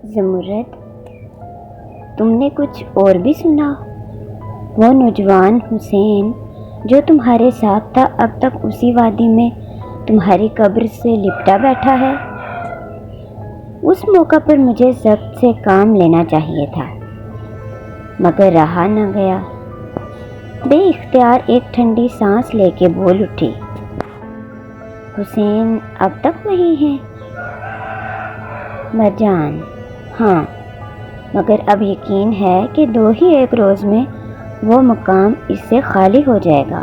زمرد، تم نے کچھ اور بھی سنا؟ وہ نوجوان حسین جو تمہارے ساتھ تھا اب تک اسی وادی میں تمہاری قبر سے لپٹا بیٹھا ہے۔ اس موقع پر مجھے ضبط سے کام لینا چاہیے تھا، مگر رہا نہ گیا۔ بے اختیار ایک ٹھنڈی سانس لے کے بول اٹھی، حسین اب تک وہیں ہیں؟ مرجان: ہاں، مگر اب یقین ہے کہ 2 ہی ایک روز میں وہ مقام اس سے خالی ہو جائے گا۔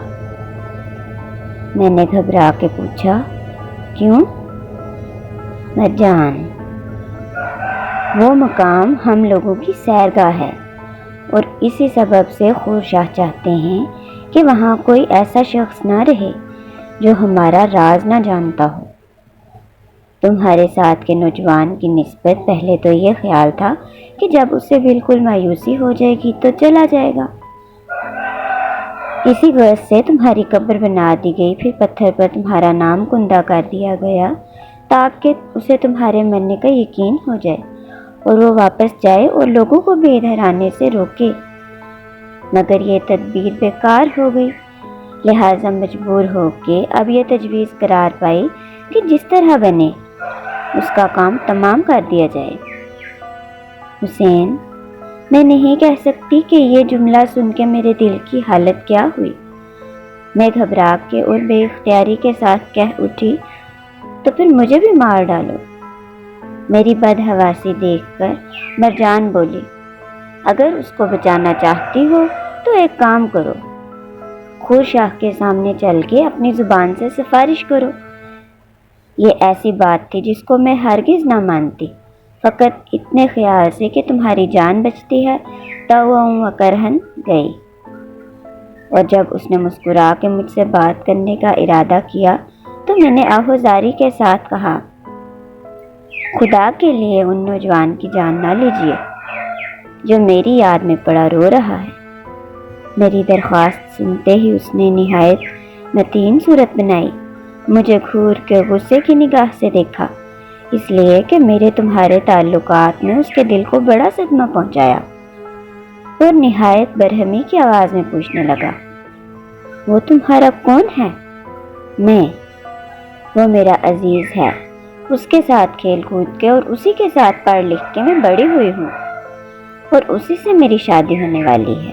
میں نے گھبرا کے پوچھا، کیوں؟ مرجان: وہ مقام ہم لوگوں کی سیرگاہ ہے، اور اسی سبب سے خورشاہ چاہتے ہیں کہ وہاں کوئی ایسا شخص نہ رہے جو ہمارا راز نہ جانتا ہو۔ تمہارے ساتھ کے نوجوان کی نسبت پہلے تو یہ خیال تھا کہ جب اسے بالکل مایوسی ہو جائے گی تو چلا جائے گا۔ اسی غرض سے تمہاری قبر بنا دی گئی، پھر پتھر پر تمہارا نام کندہ کر دیا گیا تاکہ اسے تمہارے مرنے کا یقین ہو جائے اور وہ واپس جائے اور لوگوں کو بے دہرانے سے روکے۔ مگر یہ تدبیر بیکار ہو گئی، لہٰذا مجبور ہو کے اب یہ تجویز قرار پائی کہ جس طرح بنے اس کا کام تمام کر دیا جائے۔ حسین، میں نہیں کہہ سکتی کہ یہ جملہ سن کے میرے دل کی حالت کیا ہوئی۔ میں گھبرا کے اور بے اختیاری کے ساتھ کہہ اٹھی، تو پھر مجھے بھی مار ڈالو۔ میری بدحواسی دیکھ کر مرجان بولی، اگر اس کو بچانا چاہتی ہو تو ایک کام کرو، خورشاہ کے سامنے چل کے اپنی زبان سے سفارش کرو۔ یہ ایسی بات تھی جس کو میں ہرگز نہ مانتی، فقط اتنے خیال سے کہ تمہاری جان بچتی ہے تو کرہن گئی۔ اور جب اس نے مسکرا کے مجھ سے بات کرنے کا ارادہ کیا تو میں نے آہوزاری کے ساتھ کہا، خدا کے لیے ان نوجوان کی جان نہ لیجیے جو میری یاد میں پڑا رو رہا ہے۔ میری درخواست سنتے ہی اس نے نہایت متین صورت بنائی، مجھے گھور کے غصے کی نگاہ سے دیکھا، اس لیے کہ میرے تمہارے تعلقات نے اس کے دل کو بڑا صدمہ پہنچایا، اور نہایت برہمی کی آواز میں پوچھنے لگا، وہ تمہارا کون ہے؟ میں: وہ میرا عزیز ہے، اس کے ساتھ کھیل کود کے اور اسی کے ساتھ پڑھ لکھ کے میں بڑی ہوئی ہوں، اور اسی سے میری شادی ہونے والی ہے۔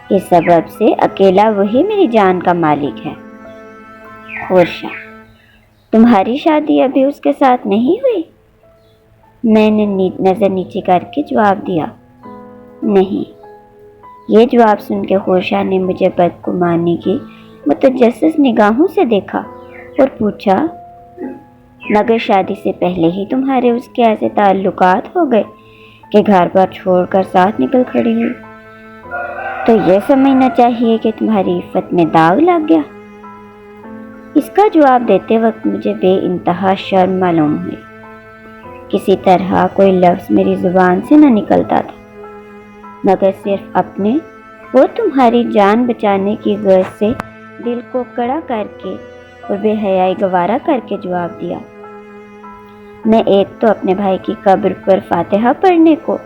اس سبب سے اکیلا وہی میری جان کا مالک ہے۔ خورشاہ: تمہاری شادی ابھی اس کے ساتھ نہیں ہوئی؟ میں نے نظر نیچے کر کے جواب دیا، نہیں۔ یہ جواب سن کے خورشاہ نے مجھے بدگمانی کی متجسس نگاہوں سے دیکھا اور پوچھا، مگر شادی سے پہلے ہی تمہارے اس کے ایسے تعلقات ہو گئے کہ گھر بار چھوڑ کر ساتھ نکل کھڑی ہوئی؟ تو یہ سمجھنا چاہیے کہ تمہاری عفت میں داغ لگ گیا۔ اس کا جواب دیتے وقت مجھے بے انتہا شرم معلوم ہوئی۔ کسی طرح کوئی لفظ میری زبان سے نہ نکلتا تھا، مگر صرف اپنے اور تمہاری جان بچانے کی غرض سے دل کو کڑا کر کے اور بے حیائی گوارا کر کے جواب دیا، میں ایک تو اپنے بھائی کی قبر پر فاتحہ پڑھنے کو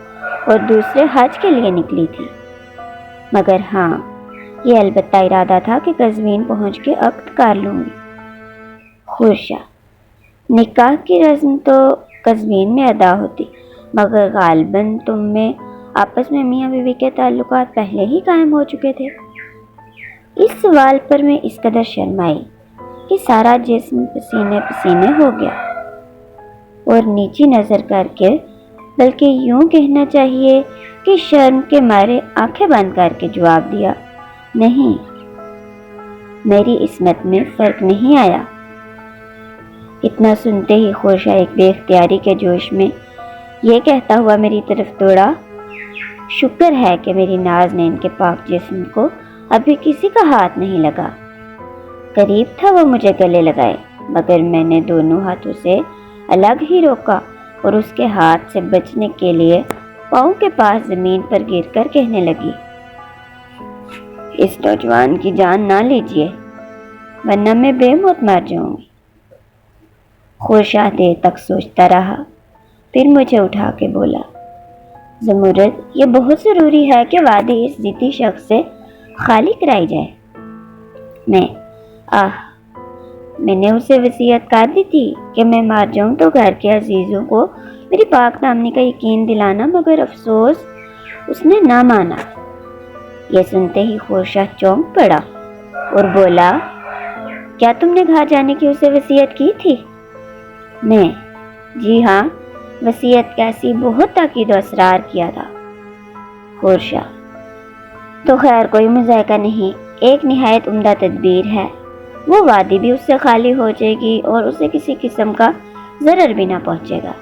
اور دوسرے حج کے لیے نکلی تھی، مگر ہاں، یہ البتہ ارادہ تھا کہ قزوین پہنچ کے عقد کر لوں گی۔ خورشاہ: نکاح کی رسم تو قزوین میں ادا ہوتی، مگر غالباً تم میں آپس میں میاں بیوی کے تعلقات پہلے ہی قائم ہو چکے تھے۔ اس سوال پر میں اس قدر شرمائی کہ سارا جسم پسینے پسینے ہو گیا، اور نیچی نظر کر کے، بلکہ یوں کہنا چاہیے کہ شرم کے مارے آنکھیں بند کر کے جواب دیا، نہیں، میری عصمت میں فرق نہیں آیا۔ اتنا سنتے ہی خورشاہ ایک بے اختیاری کے جوش میں یہ کہتا ہوا میری طرف دوڑا، شکر ہے کہ میری نازنین کے پاک جسم کو ابھی کسی کا ہاتھ نہیں لگا۔ قریب تھا وہ مجھے گلے لگائے، مگر میں نے دونوں ہاتھوں سے الگ ہی روکا اور اس کے ہاتھ سے بچنے کے لیے پاؤں کے پاس زمین پر گر کر کہنے لگی، اس نوجوان کی جان نہ لیجیے، ورنہ میں بے موت مر جاؤں گی۔ خورشاہ دیر تک سوچتا رہا، پھر مجھے اٹھا کے بولا، زمرد، یہ بہت ضروری ہے کہ وادی اس ضدی شخص سے خالی کرائی جائے۔ میں نے اسے وصیت کر دی تھی کہ میں مار جاؤں تو گھر کے عزیزوں کو میری پاک دامنی کا یقین دلانا، مگر افسوس اس نے نہ مانا۔ یہ سنتے ہی خورشاہ چونک پڑا اور بولا، کیا تم نے گھر جانے کی اسے وصیت کی تھی؟ میں، جی ہاں، وصیت کیسی، بہت تاکید و اصرار کیا تھا۔ خورشاہ، تو خیر کوئی مذائقہ نہیں، ایک نہایت عمدہ تدبیر ہے، وہ وادی بھی اس سے خالی ہو جائے گی اور اسے کسی قسم کا ضرر بھی نہ پہنچے گا۔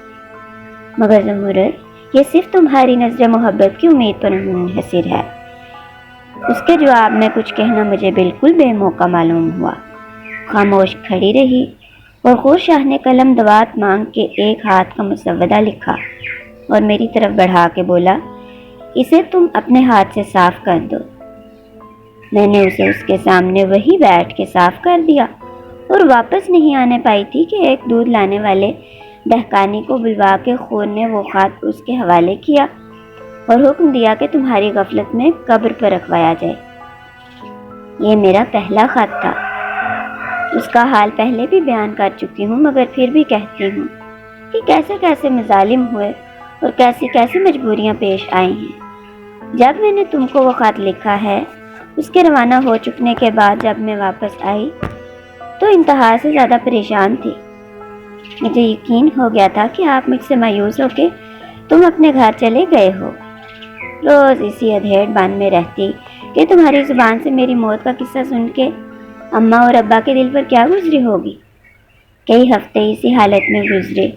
مگر زمرد، یہ صرف تمہاری نظر محبت کی امید پر منحصر ہے۔ اس کے جواب میں کچھ کہنا مجھے بالکل بے موقع معلوم ہوا۔ خاموش کھڑی رہی اور خورشاہ نے قلم دوات مانگ کے ایک ہاتھ کا مسودہ لکھا اور میری طرف بڑھا کے بولا، اسے تم اپنے ہاتھ سے صاف کر دو۔ میں نے اسے اس کے سامنے وہی بیٹھ کے صاف کر دیا اور واپس نہیں آنے پائی تھی کہ ایک دودھ لانے والے دہقانی کو بلوا کے خور نے وہ خط اس کے حوالے کیا اور حکم دیا کہ تمہاری غفلت میں قبر پر رکھوایا جائے۔ یہ میرا پہلا خط تھا۔ اس کا حال پہلے بھی بیان کر چکی ہوں، مگر پھر بھی کہتی ہوں کہ کیسے کیسے مظالم ہوئے اور کیسی کیسی مجبوریاں پیش آئی ہیں۔ جب میں نے تم کو وہ خط لکھا ہے، اس کے روانہ ہو چکنے کے بعد جب میں واپس آئی تو انتہا سے زیادہ پریشان تھی۔ مجھے یقین ہو گیا تھا کہ آپ مجھ سے مایوس ہو کے تم اپنے گھر چلے گئے ہو۔ روز اسی ادھیڑ بان میں رہتی کہ تمہاری زبان سے میری موت کا قصہ سن کے اماں اور ابا کے دل پر کیا گزری ہوگی۔ کئی ہفتے اسی حالت میں گزرے۔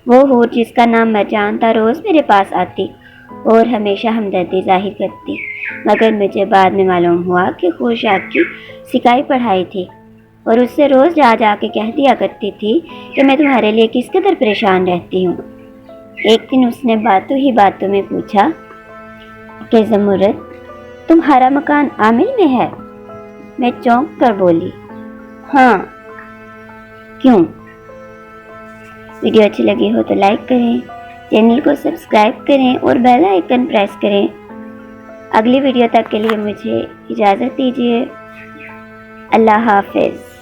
وہ حور جس کا نام مرجان تھا روز میرے پاس آتی اور ہمیشہ ہمدردی ظاہر کرتی، مگر مجھے بعد میں معلوم ہوا کہ خورشاہ کی سکائی پڑھائی تھی اور اس سے روز جا جا کے کہہ دیا کرتی تھی کہ میں تمہارے لیے کس قدر پریشان رہتی ہوں۔ ایک دن اس نے باتوں ہی باتوں میں پوچھا کہ زمرد، تمہارا مکان عامل میں ہے؟ میں چونک کر بولی، ہاں۔ کیوں؟ ویڈیو اچھی لگی ہو تو لائک کریں، چینل کو سبسکرائب کریں اور بیل آئیکن پریس کریں۔ اگلی ویڈیو تک کے لیے مجھے اجازت دیجیے۔ اللہ حافظ۔